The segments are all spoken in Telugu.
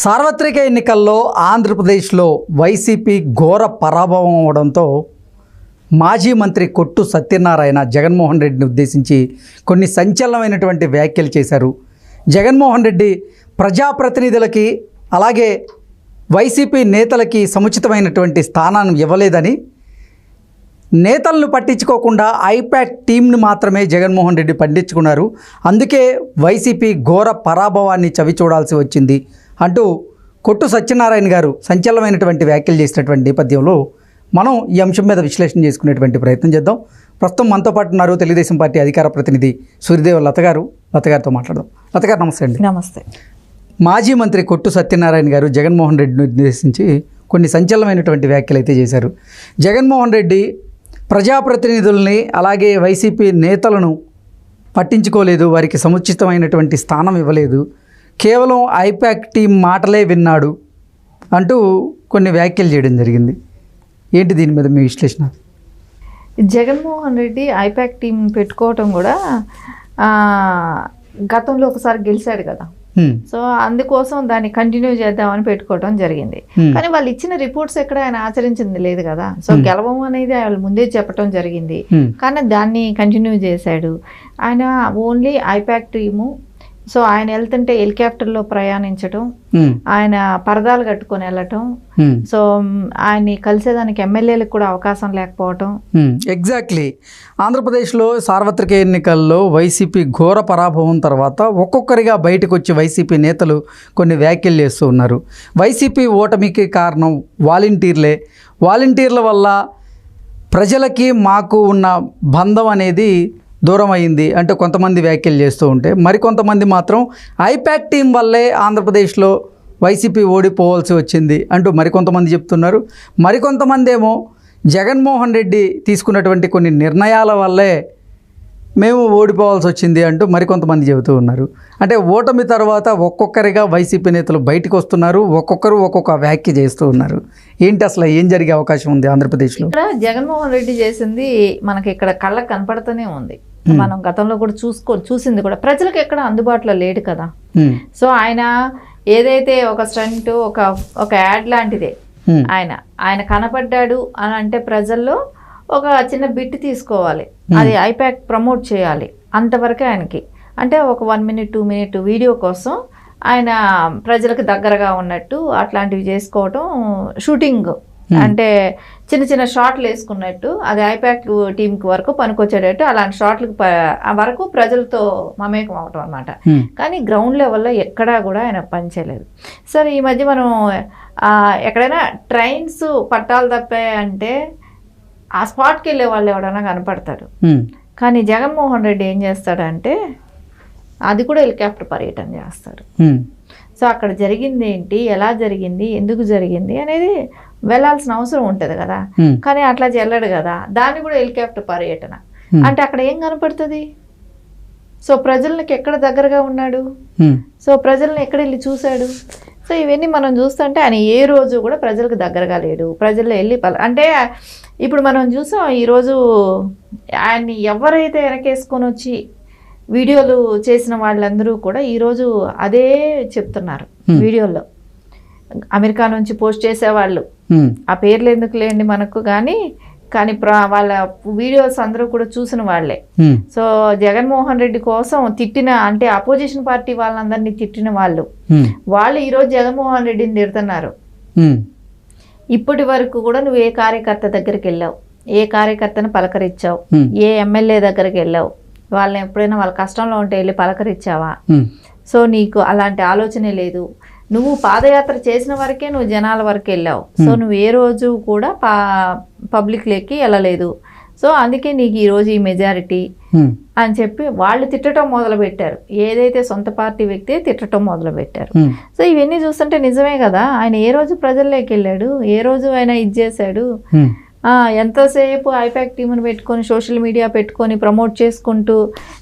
సార్వత్రిక ఎన్నికల్లో ఆంధ్రప్రదేశ్లో వైసీపీ ఘోర పరాభవం అవడంతో మాజీ మంత్రి కొట్టు సత్యనారాయణ జగన్మోహన్ రెడ్డిని ఉద్దేశించి కొన్ని సంచలనమైనటువంటి వ్యాఖ్యలు చేశారు. జగన్మోహన్ రెడ్డి ప్రజాప్రతినిధులకి అలాగే వైసీపీ నేతలకి సముచితమైనటువంటి స్థానాన్ని ఇవ్వలేదని, నేతలను పట్టించుకోకుండా ఐపాక్ టీంను మాత్రమే జగన్మోహన్ రెడ్డి పండించుకున్నారు, అందుకే వైసీపీ ఘోర పరాభవాన్ని చవిచూడాల్సి వచ్చింది అంటూ కొట్టు సత్యనారాయణ గారు సంచలనమైనటువంటి వ్యాఖ్యలు చేసినటువంటి నేపథ్యంలో మనం ఈ అంశం మీద విశ్లేషణ చేసుకునేటువంటి ప్రయత్నం చేద్దాం. ప్రస్తుతం మనతో పాటు ఉన్నారు తెలుగుదేశం పార్టీ అధికార ప్రతినిధి సూర్యదేవ లత గారు. లత గారితో మాట్లాడదాం. లత గారు నమస్తే అండి. నమస్తే. మాజీ మంత్రి కొట్టు సత్యనారాయణ గారు జగన్మోహన్ రెడ్డిని ఉద్దేశించి కొన్ని సంచలనమైనటువంటి వ్యాఖ్యలు అయితే చేశారు. జగన్మోహన్ రెడ్డి ప్రజాప్రతినిధుల్ని అలాగే వైసీపీ నేతలను పట్టించుకోలేదు, వారికి సముచితమైనటువంటి స్థానం ఇవ్వలేదు, కేవలం ఐపాక్ టీం మాటలే విన్నాడు అంటూ కొన్ని వ్యాఖ్యలు చేయడం జరిగింది. ఏంటి దీని మీద మీ విశ్లేషణ? జగన్మోహన్ రెడ్డి ఐపాక్ టీం పెట్టుకోవటం కూడా గతంలో ఒకసారి గెలిచాడు కదా, సో అందుకోసం దాన్ని కంటిన్యూ చేద్దామని పెట్టుకోవడం జరిగింది. కానీ వాళ్ళు ఇచ్చిన రిపోర్ట్స్ ఎక్కడ ఆయన ఆచరించింది లేదు కదా. సో గెలవం అనేది వాళ్ళు ముందే చెప్పడం జరిగింది, కానీ దాన్ని కంటిన్యూ చేశాడు ఆయన. Only I-PAC team. సో ఆయన వెళ్తుంటే హెలికాప్టర్లో ప్రయాణించటం, ఆయన పరదాలు కట్టుకొని వెళ్ళటం, సో ఆయన్ని కలిసేదానికి ఎమ్మెల్యేలకు కూడా అవకాశం లేకపోవటం. ఎగ్జాక్ట్లీ. ఆంధ్రప్రదేశ్లో సార్వత్రిక ఎన్నికల్లో వైసీపీ ఘోర పరాభవం తర్వాత ఒక్కొక్కరిగా బయటకు వచ్చి వైసీపీ నేతలు కొన్ని వ్యాఖ్యలు చేస్తూ ఉన్నారు. వైసీపీ ఓటమికి కారణం వాలంటీర్లే, వాలంటీర్ల వల్ల ప్రజలకి మాకు ఉన్న బంధం అనేది దూరం అయింది అంటే కొంతమంది వ్యాఖ్యలు చేస్తూ ఉంటే, మరికొంతమంది మాత్రం ఐపాక్ టీం వల్లే ఆంధ్రప్రదేశ్లో వైసీపీ ఓడిపోవాల్సి వచ్చింది అంటూ మరికొంతమంది చెప్తున్నారు. మరికొంతమంది ఏమో జగన్మోహన్ రెడ్డి తీసుకున్నటువంటి కొన్ని నిర్ణయాల వల్లే మేము ఓడిపోవాల్సి వచ్చింది అంటూ మరికొంతమంది చెబుతూ ఉన్నారు. అంటే ఓటమి తర్వాత ఒక్కొక్కరిగా వైసీపీ నేతలు బయటకు వస్తున్నారు, ఒక్కొక్కరు ఒక్కొక్క వ్యాఖ్య చేస్తూ ఉన్నారు. ఏంటి అసలు ఏం జరిగే అవకాశం ఉంది ఆంధ్రప్రదేశ్లో? ఇక్కడ జగన్మోహన్ రెడ్డి చేసింది మనకి ఇక్కడ కళ్ళకు కనపడుతూనే ఉంది. మనం గతంలో కూడా చూసింది కూడా. ప్రజలకు ఎక్కడ అందుబాటులో లేడు కదా. సో ఆయన ఏదైతే ఒక స్టంట్, ఒక యాడ్ లాంటిదే ఆయన కనపడ్డాడు అని అంటే ప్రజల్లో ఒక చిన్న బిట్ తీసుకోవాలి, అది ఐపాక్ ప్రమోట్ చేయాలి, అంతవరకే ఆయనకి. అంటే ఒక 1 minute 2 minute వీడియో కోసం ఆయన ప్రజలకు దగ్గరగా ఉన్నట్టు అట్లాంటివి చేసుకోవటం, షూటింగ్ అంటే చిన్న చిన్న షాట్లు వేసుకున్నట్టు, అది ఐపాక్ టీంకి వరకు పనికొచ్చేటట్టు అలాంటి షాట్లకు వరకు ప్రజలతో మమేకం అవటం అనమాట. కానీ గ్రౌండ్ లెవెల్లో ఎక్కడా కూడా ఆయన పనిచేయలేదు. సరే, ఈ మధ్య మనం ఎక్కడైనా ట్రైన్స్ పట్టాలు తప్పాయంటే ఆ స్పాట్కి వెళ్ళే వాళ్ళు ఎవడైనా కనపడతారు. కానీ జగన్మోహన్ రెడ్డి ఏం చేస్తాడంటే అది కూడా హెలికాప్టర్ పర్యటన చేస్తాడు. సో అక్కడ జరిగింది ఏంటి, ఎలా జరిగింది, ఎందుకు జరిగింది అనేది వెళ్ళాల్సిన అవసరం ఉంటుంది కదా. కానీ అట్లా చెల్లడు కదా, దాన్ని కూడా హెలికాప్టర్ పర్యటన అంటే అక్కడ ఏం కనపడుతుంది? సో ప్రజలకి ఎక్కడ దగ్గరగా ఉన్నాడు, సో ప్రజల్ని ఎక్కడ వెళ్ళి చూశాడు? సో ఇవన్నీ మనం చూస్తుంటే ఆయన ఏ రోజు కూడా ప్రజలకు దగ్గరగా లేడు. ప్రజల్లో వెళ్ళి అంటే ఇప్పుడు మనం చూసాం, ఈరోజు ఆయన్ని ఎవరైతే వెనకేసుకొని వచ్చి వీడియోలు చేసిన వాళ్ళందరూ కూడా ఈరోజు అదే చెప్తున్నారు వీడియోల్లో. అమెరికా నుంచి పోస్ట్ చేసేవాళ్ళు, ఆ పేర్లు ఎందుకు లేండి మనకు, కానీ వాళ్ళ వీడియోస్ అందరూ కూడా చూసిన వాళ్ళే. సో జగన్మోహన్ రెడ్డి కోసం తిట్టిన, అంటే అపోజిషన్ పార్టీ వాళ్ళందరినీ తిట్టిన వాళ్ళు ఈరోజు జగన్మోహన్ రెడ్డిని తిడుతున్నారు. ఇప్పటి వరకు కూడా నువ్వు ఏ కార్యకర్త దగ్గరికి వెళ్ళావు, ఏ కార్యకర్తను పలకరించావు, ఏ ఎమ్మెల్యే దగ్గరికి వెళ్ళావు, వాళ్ళని ఎప్పుడైనా వాళ్ళ కష్టంలో ఉంటే వెళ్ళి పలకరించావా? సో నీకు అలాంటి ఆలోచనే లేదు. నువ్వు పాదయాత్ర చేసిన వరకే నువ్వు జనాల వరకు వెళ్ళావు. సో నువ్వు ఏ రోజు కూడా పబ్లిక్లోకి వెళ్ళలేదు. సో అందుకే నీకు ఈరోజు ఈ మెజారిటీ అని చెప్పి వాళ్ళు తిట్టడం మొదలుపెట్టారు. ఏదైతే సొంత పార్టీ వ్యక్తి తిట్టడం మొదలుపెట్టారు. సో ఇవన్నీ చూస్తుంటే నిజమే కదా, ఆయన ఏ రోజు ప్రజల్లోకి వెళ్ళాడు, ఏ రోజు ఆయన ఇది చేశాడు? ఎంతసేపు ఐపాక్ టీమును పెట్టుకొని సోషల్ మీడియా పెట్టుకొని ప్రమోట్ చేసుకుంటూ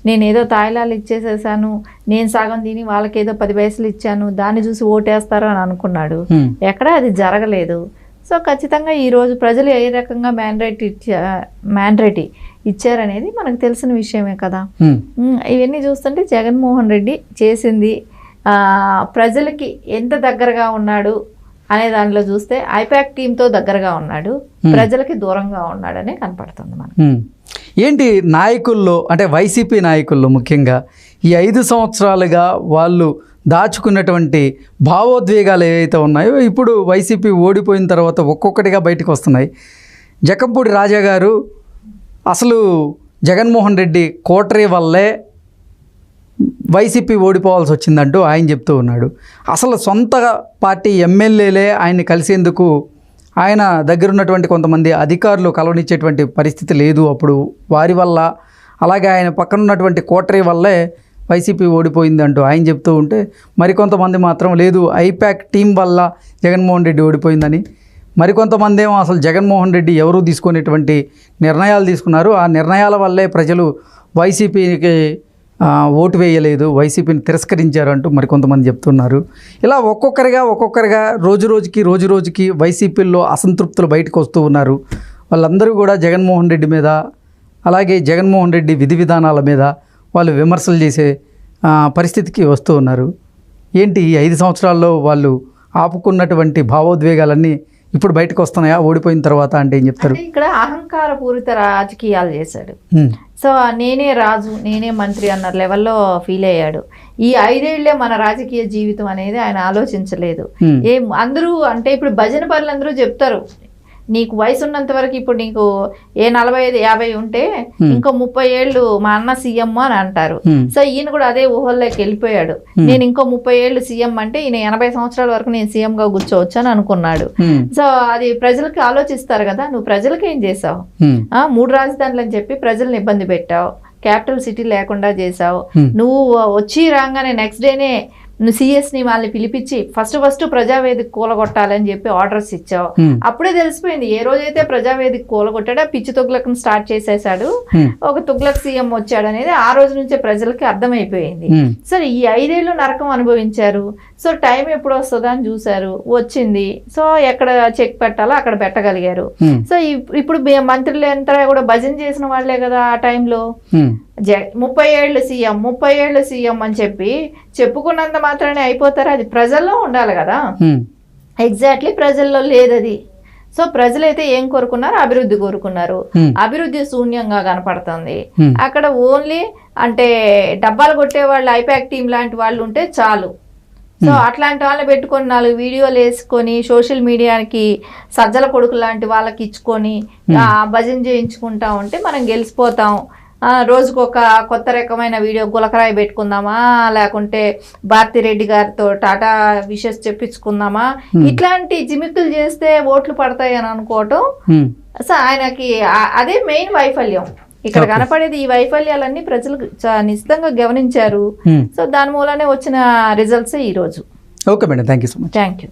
నేను ఏదో తాయిలాలు ఇచ్చేసేసాను, నేను సగం తిని వాళ్ళకేదో 10 పైసలు ఇచ్చాను, దాన్ని చూసి ఓటేస్తారు అని అనుకున్నాడు. ఎక్కడా అది జరగలేదు. సో ఖచ్చితంగా ఈరోజు ప్రజలు ఏ రకంగా మ్యాండేట్ ఇచ్చారనేది మనకు తెలిసిన విషయమే కదా. ఇవన్నీ చూస్తుంటే జగన్మోహన్ రెడ్డి చేసింది ప్రజలకి ఎంత దగ్గరగా ఉన్నాడు అనే దానిలో చూస్తే ఐపాక్ టీంతో దగ్గరగా ఉన్నాడు, ప్రజలకి దూరంగా ఉన్నాడనే కనపడుతుంది మనకు. ఏంటి నాయకుల్లో అంటే వైసీపీ నాయకుల్లో ముఖ్యంగా ఈ 5 సంవత్సరాలుగా వాళ్ళు దాచుకున్నటువంటి భావోద్వేగాలు ఏవైతే ఉన్నాయో ఇప్పుడు వైసీపీ ఓడిపోయిన తర్వాత ఒక్కొక్కటిగా బయటకు వస్తున్నాయి. జకంపూడి రాజా గారు అసలు జగన్మోహన్ రెడ్డి కోటరీ వల్లే వైసీపీ ఓడిపోవాల్సి వచ్చిందంటూ ఆయన చెప్తూ ఉన్నాడు. అసలు సొంత పార్టీ ఎమ్మెల్యేలే ఆయన్ని కలిసేందుకు ఆయన దగ్గర ఉన్నటువంటి కొంతమంది అధికారులు కలవనిచ్చేటువంటి పరిస్థితి లేదు అప్పుడు వారి వల్ల, అలాగే ఆయన పక్కన ఉన్నటువంటి కోటరీ వల్లే వైసీపీ ఓడిపోయింది అంటూ ఆయన చెప్తూ ఉంటే మరికొంతమంది మాత్రం లేదు ఐపాక్ టీం వల్ల జగన్మోహన్ రెడ్డి ఓడిపోయిందని, మరికొంతమంది ఏమో అసలు జగన్మోహన్ రెడ్డి ఎవరూ తీసుకునేటువంటి నిర్ణయాలు తీసుకున్నారు, ఆ నిర్ణయాల వల్లే ప్రజలు వైసీపీకి ఓటు వేయలేదు, వైసీపీని తిరస్కరించారు అంటూ మరికొంతమంది చెప్తున్నారు. ఇలా ఒక్కొక్కరిగా రోజు రోజుకి వైసీపీలో అసంతృప్తులు బయటకు వస్తూ ఉన్నారు. వాళ్ళందరూ కూడా జగన్మోహన్ రెడ్డి మీద, అలాగే జగన్మోహన్ రెడ్డి విధి విధానాల మీద వాళ్ళు విమర్శలు చేసే పరిస్థితికి వస్తూ ఉన్నారు. ఏంటి ఈ 5 సంవత్సరాల్లో వాళ్ళు ఆపుకున్నటువంటి భావోద్వేగాలన్నీ ఇప్పుడు బయటకు వస్తున్నాయా ఓడిపోయిన తర్వాత అంటే ఏం చెప్తారు? ఇక్కడ అహంకార పూరిత రాజకీయాలు చేశాడు. సో నేనే రాజు, నేనే మంత్రి అన్న లెవెల్లో ఫీల్ అయ్యాడు. ఈ 5 ఏళ్లే మన రాజకీయ జీవితం అనేది ఆయన ఆలోచించలేదు. అందరూ అంటే ఇప్పుడు భజన పనులు అందరూ చెప్తారు, నీకు వయసు ఉన్నంత వరకు ఇప్పుడు నీకు 45-50 ఉంటే ఇంకో 30 ఏళ్ళు మా అన్న సీఎం అని అంటారు. సో ఈయన కూడా అదే ఊహల్లోకి వెళ్ళిపోయాడు. నేను ఇంకో 30 ఏళ్ళు సీఎం అంటే ఈయన 80 సంవత్సరాల వరకు నేను సీఎం గా కూర్చోవచ్చు అని అనుకున్నాడు. సో అది ప్రజలకి ఆలోచిస్తారు కదా, నువ్వు ప్రజలకి ఏం చేసావు? 3 రాజధానులు అని చెప్పి ప్రజల్ని ఇబ్బంది పెట్టావు, క్యాపిటల్ సిటీ లేకుండా చేసావు. నువ్వు వచ్చి రాగానే నెక్స్ట్ డేనే నువ్వు సిఎస్ని వాళ్ళని పిలిపించి ఫస్ట్ ప్రజావేదిక కూలగొట్టాలని చెప్పి ఆర్డర్స్ ఇచ్చావు. అప్పుడే తెలిసిపోయింది ఏ రోజైతే ప్రజావేదిక కూలగొట్టాడో పిచ్చి తుగ్లక్ను స్టార్ట్ చేసేసాడు, ఒక తుగ్లక్ సీఎం వచ్చాడు అనేది ఆ రోజు నుంచే ప్రజలకి అర్థమైపోయింది. సరే ఈ 5 ఏళ్ళు నరకం అనుభవించారు. సో టైం ఎప్పుడు వస్తుందా అని చూసారు, వచ్చింది. సో ఎక్కడ చెక్ పెట్టాలో అక్కడ పెట్టగలిగారు. సో ఇప్పుడు మంత్రులు ఎంత కూడా భజన చేసిన వాళ్లే కదా ఆ టైంలో. 30 ఏళ్ళు సీఎం అని చెప్పి చెప్పుకున్నంత మాత్రానే అయిపోతారా? అది ప్రజల్లో ఉండాలి కదా. ఎగ్జాక్ట్లీ ప్రజల్లో లేదది. సో ప్రజలైతే ఏం కోరుకున్నారు? అభివృద్ధి కోరుకున్నారు. అభివృద్ధి శూన్యంగా కనపడుతుంది అక్కడ. ఓన్లీ అంటే డబ్బాలు కొట్టే వాళ్ళు ఐపాక్ టీం లాంటి వాళ్ళు ఉంటే చాలు. సో అట్లాంటి వాళ్ళని పెట్టుకొని 4 వీడియోలు వేసుకొని సోషల్ మీడియాకి సజ్జల కొడుకు లాంటి వాళ్ళకి ఇచ్చుకొని భజన చేయించుకుంటా ఉంటే మనం గెలిచిపోతాం. రోజుకు ఒక కొత్త రకమైన వీడియో గులకరాయి పెట్టుకుందామా, లేకుంటే భారతిరెడ్డి గారితో టాటా విషెస్ చెప్పించుకుందామా, ఇట్లాంటి జిమిక్కులు చేస్తే ఓట్లు పడతాయి అని అనుకోవటం. సో ఆయనకి అదే మెయిన్ వైఫల్యం ఇక్కడ కనపడేది. ఈ వైఫల్యాలన్నీ ప్రజలు నిశ్చితంగా గమనించారు. సో దాని మూలనే వచ్చిన రిజల్ట్స్ ఈ రోజు. Okay madam, thank you so much. Thank you.